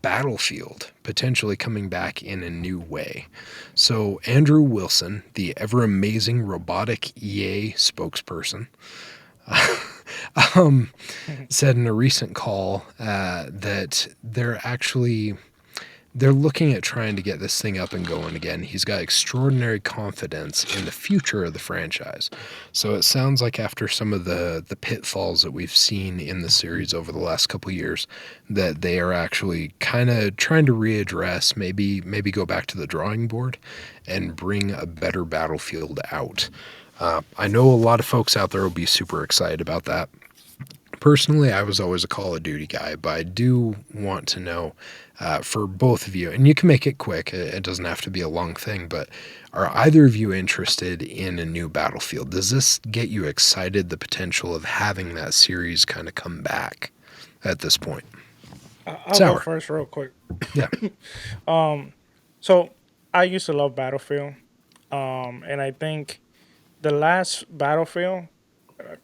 Battlefield potentially coming back in a new way. So Andrew Wilson, the ever amazing robotic EA spokesperson, said in a recent call that they're looking at trying to get this thing up and going again. He's got extraordinary confidence in the future of the franchise. So it sounds like after some of the pitfalls that we've seen in the series over the last couple of years, that they are actually kind of trying to readdress, maybe go back to the drawing board and bring a better Battlefield out. I know a lot of folks out there will be super excited about that. Personally, I was always a Call of Duty guy, but I do want to know for both of you, and you can make it quick, it doesn't have to be a long thing, but are either of you interested in a new Battlefield? Does this get you excited, the potential of having that series kind of come back at this point? I'll go Sour. first, real quick. Yeah. So I used to love Battlefield, and I think the last Battlefield,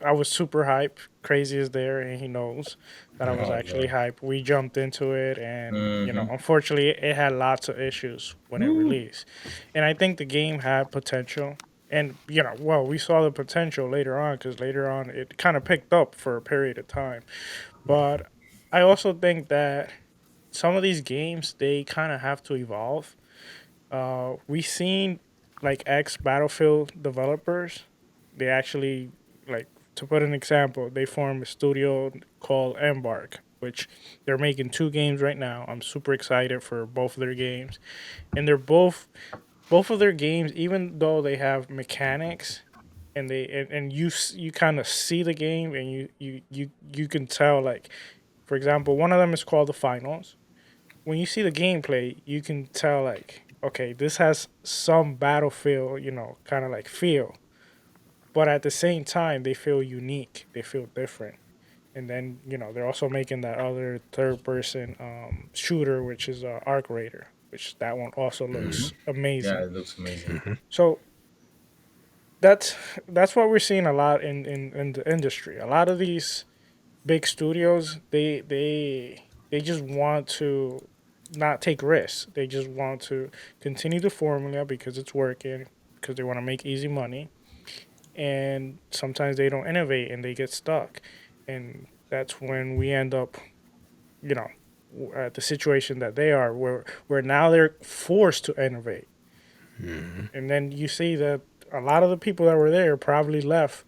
I was super hype. Crazy is there, and he knows that I was Oh actually yeah. hype. We jumped into it, and Mm-hmm. unfortunately, it had lots of issues when it Woo. released. And I think the game had potential, and well, we saw the potential later on because later on it kind of picked up for a period of time. But I also think that some of these games they kind of have to evolve. We seen like ex Battlefield developers. They actually like to put an example. They formed a studio called Embark, which they're making two games right now. I'm super excited for both of their games, and they're both of their games, even though they have mechanics. And you kind of see the game and you can tell like for example one of them is called the finals. When you see the gameplay, you can tell like, okay, this has some Battlefield, kind of like feel, but at the same time, they feel unique. They feel different. And then they're also making that other third person shooter, which is Arc Raider, which that one also Mm-hmm. looks Yeah, amazing. it looks amazing. Mm-hmm. So that's that's what we're seeing a lot in the industry. A lot of these big studios, they just want to not take risks. They just want to continue the formula because it's working, because they want to make easy money. And sometimes they don't innovate and they get stuck. And that's when we end up, you know, at the situation that they are, where now they're forced to innovate. Mm-hmm. And then you see that a lot of the people that were there probably left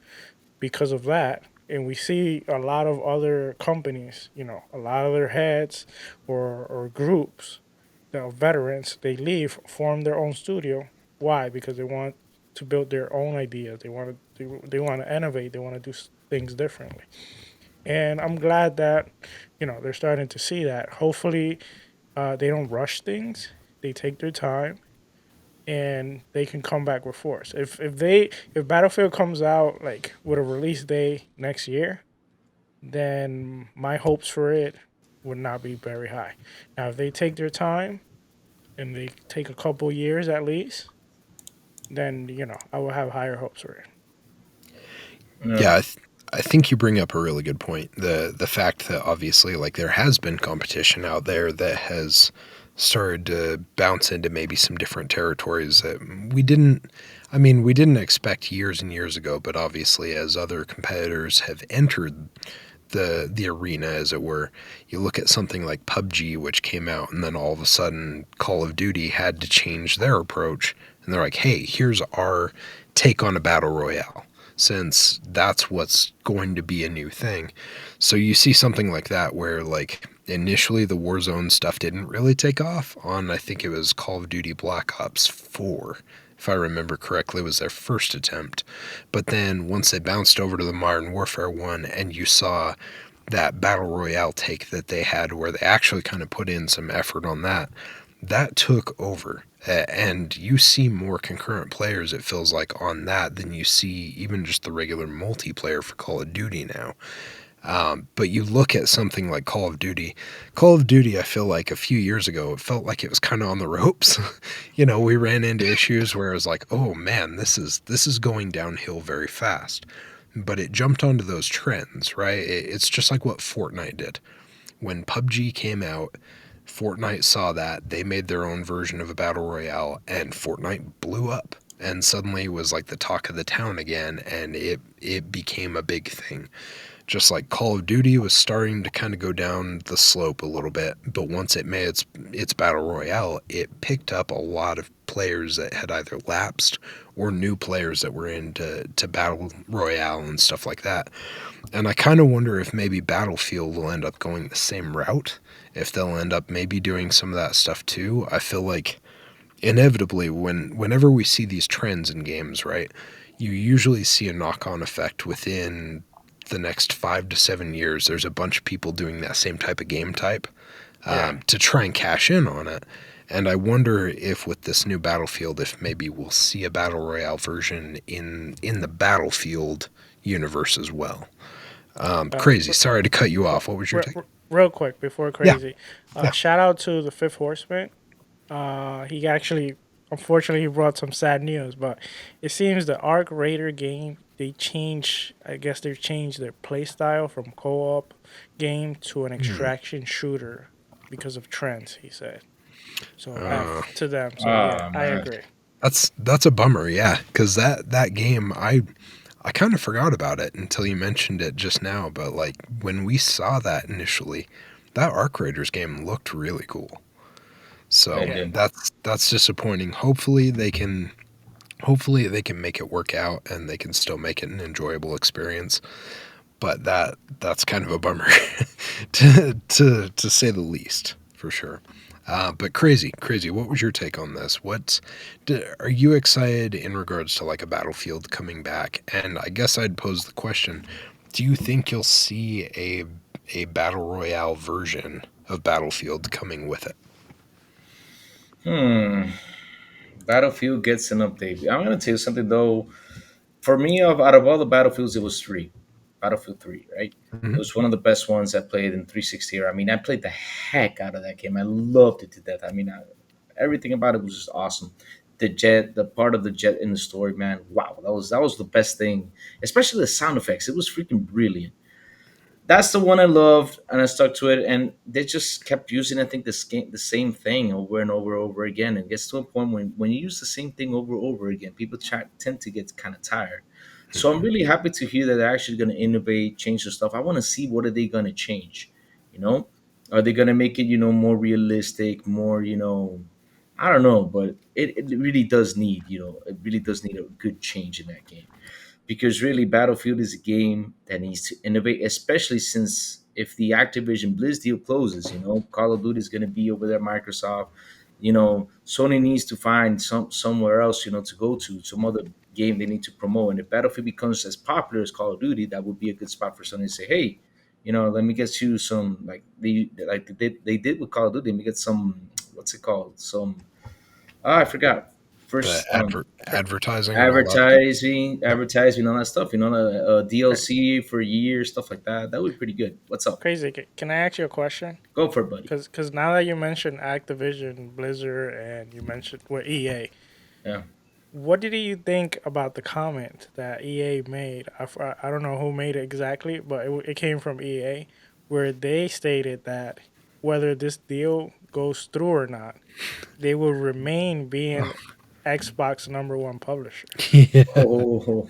because of that. And we see a lot of other companies, a lot of their heads or groups, veterans, they leave, form their own studio. Why? Because they want to build their own ideas. They want to innovate. They want to do things differently. And I'm glad that they're starting to see that. Hopefully, they don't rush things. They take their time and they can come back with force. If Battlefield comes out like with a release day next year, then my hopes for it would not be very high. Now, if they take their time and they take a couple years at least, then I will have higher hopes for it. Yeah. Yeah, I think you bring up a really good point. The fact that obviously like there has been competition out there that has started to bounce into maybe some different territories that we didn't expect years and years ago, but obviously as other competitors have entered the arena, as it were, you look at something like PUBG, which came out, and then all of a sudden Call of Duty had to change their approach, and they're like, hey, here's our take on a battle royale, since that's what's going to be a new thing. So you see something like that where like initially the Warzone stuff didn't really take off on, I think it was Call of Duty Black Ops 4, if I remember correctly, was their first attempt. But then once they bounced over to the Modern Warfare 1 and you saw that battle royale take that they had where they actually kind of put in some effort on that, that took over. And you see more concurrent players, it feels like, on that than you see even just the regular multiplayer for Call of Duty now. But you look at something like Call of Duty. Call of Duty, I feel like a few years ago, it felt like it was kind of on the ropes. We ran into issues where it was like, oh man, this is going downhill very fast. But it jumped onto those trends, right? It's just like what Fortnite did. When PUBG came out, Fortnite saw that, they made their own version of a battle royale, and Fortnite blew up. And suddenly was like the talk of the town again, and it became a big thing. Just like Call of Duty was starting to kind of go down the slope a little bit, but once it made its battle royale, it picked up a lot of players that had either lapsed or new players that were into battle royale and stuff like that. And I kind of wonder if maybe Battlefield will end up going the same route, if they'll end up maybe doing some of that stuff too. I feel like inevitably whenever we see these trends in games, right, you usually see a knock-on effect within the next 5 to 7 years. There's a bunch of people doing that same type of game type Yeah. to try and cash in on it. And I wonder if with this new Battlefield, if maybe we'll see a battle royale version in the Battlefield universe as well. Crazy. R- Sorry to cut you off. What was your take? real quick before Yeah, crazy, yeah. shout out to the Fifth Horseman. He actually, unfortunately, he brought some sad news, but it seems the Arc Raider game they changed. I guess they've changed their play style from co-op game to an extraction shooter because of trends. He said so. Uh, F to them. So yeah, Ah, I man. agree. that's a bummer. Yeah, because that game I kind of forgot about it until you mentioned it just now. But like when we saw that initially, that Arc Raiders game looked really cool. So It Yeah, did. that's disappointing. Hopefully they can make it work out and they can still make it an enjoyable experience. But that's kind of a bummer to say the least, for sure. But crazy. What was your take on this? Are you excited in regards to like a Battlefield coming back? And I guess I'd pose the question: do you think you'll see a battle royale version of Battlefield coming with it? Hmm. Battlefield gets an update. I'm gonna tell you something though. For me, of out of all the Battlefields, it was three. Battlefield 3, right? It Hmm. was one of the best ones I played in 360 era. I mean, I played the heck out of that game. I loved it to death. I mean, everything about it was just awesome. The jet, the part of the jet in the story, man. Wow, that was the best thing. Especially the sound effects. It was freaking brilliant. That's the one I loved, and I stuck to it. And they just kept using, I think, the same thing over and over again. And it gets to a point when you use the same thing over again, people tend to get kind of tired. So I'm really happy to hear that they're actually going to innovate, change the stuff. I want to see what are they going to change. You know, are they going to make it more realistic, more I don't know, but it really does need it really does need a good change in that game because really Battlefield is a game that needs to innovate, especially since if the Activision Blizz deal closes, Call of Duty is going to be over there, Microsoft. Sony needs to find somewhere else, to go to some other game they need to promote. And if Battlefield becomes as popular as Call of Duty, that would be a good spot for Sony to say, hey, let me get you some they did with Call of Duty. Let me get some what's it called? Some I forgot. The First advertising and all that stuff. Yeah. advertising, all that stuff. DLC for a year, stuff like that. That would be pretty good. What's up? crazy. Can I ask you a question? Go for it, buddy. Because now that you mentioned Activision, Blizzard, and you mentioned EA, Yeah. what did you think about the comment that EA made? I don't know who made it exactly, but it came from EA, where they stated that whether this deal goes through or not, they will remain being Xbox number one publisher. Yeah. Oh,